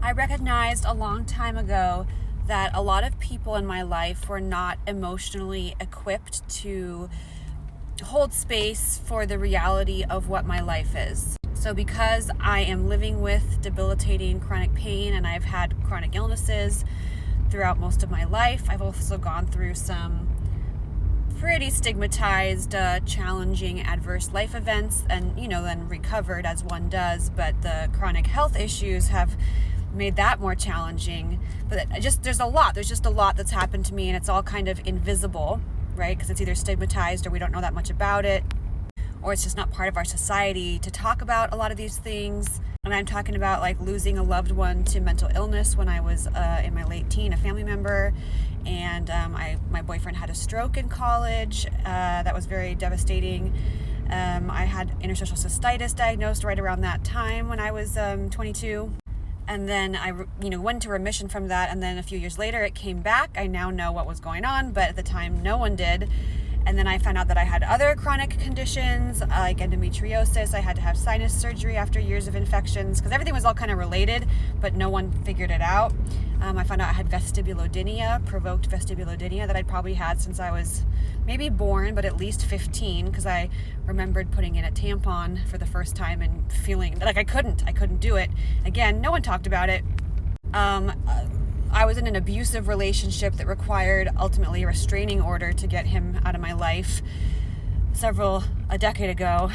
I recognized a long time ago that a lot of people in my life were not emotionally equipped to hold space for the reality of what my life is. So because I am living with debilitating chronic pain and I've had chronic illnesses throughout most of my life, I've also gone through some pretty stigmatized, challenging, adverse life events and, then recovered as one does. But the chronic health issues have made that more challenging. But there's just a lot that's happened to me, and it's all kind of invisible, right? Because it's either stigmatized or we don't know that much about it, or it's just not part of our society to talk about a lot of these things. And I'm talking about like losing a loved one to mental illness when I was in my late teen, a family member. And my boyfriend had a stroke in college. That was very devastating. I had interstitial cystitis diagnosed right around that time when I was 22. And then I went into remission from that. And then a few years later, it came back. I now know what was going on, but at the time, no one did. And then I found out that I had other chronic conditions like endometriosis. I had to have sinus surgery after years of infections because everything was all kind of related, but no one figured it out. I found out I had vestibulodynia, provoked vestibulodynia, that I'd probably had since I was maybe born, but at least 15, because I remembered putting in a tampon for the first time and feeling like I couldn't do it. Again, no one talked about it. I was in an abusive relationship that required ultimately a restraining order to get him out of my life a decade ago.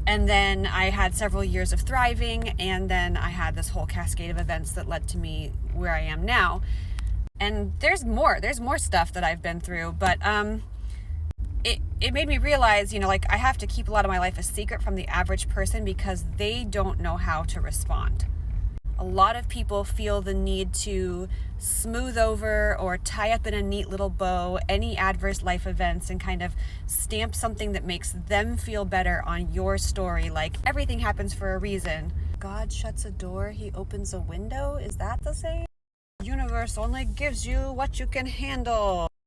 And then I had several years of thriving, and then I had this whole cascade of events that led to me where I am now. And there's more stuff that I've been through, but it made me realize, I have to keep a lot of my life a secret from the average person because they don't know how to respond. A lot of people feel the need to smooth over or tie up in a neat little bow any adverse life events and kind of stamp something that makes them feel better on your story, like everything happens for a reason. God shuts a door, he opens a window. Is that the saying? The universe only gives you what you can handle.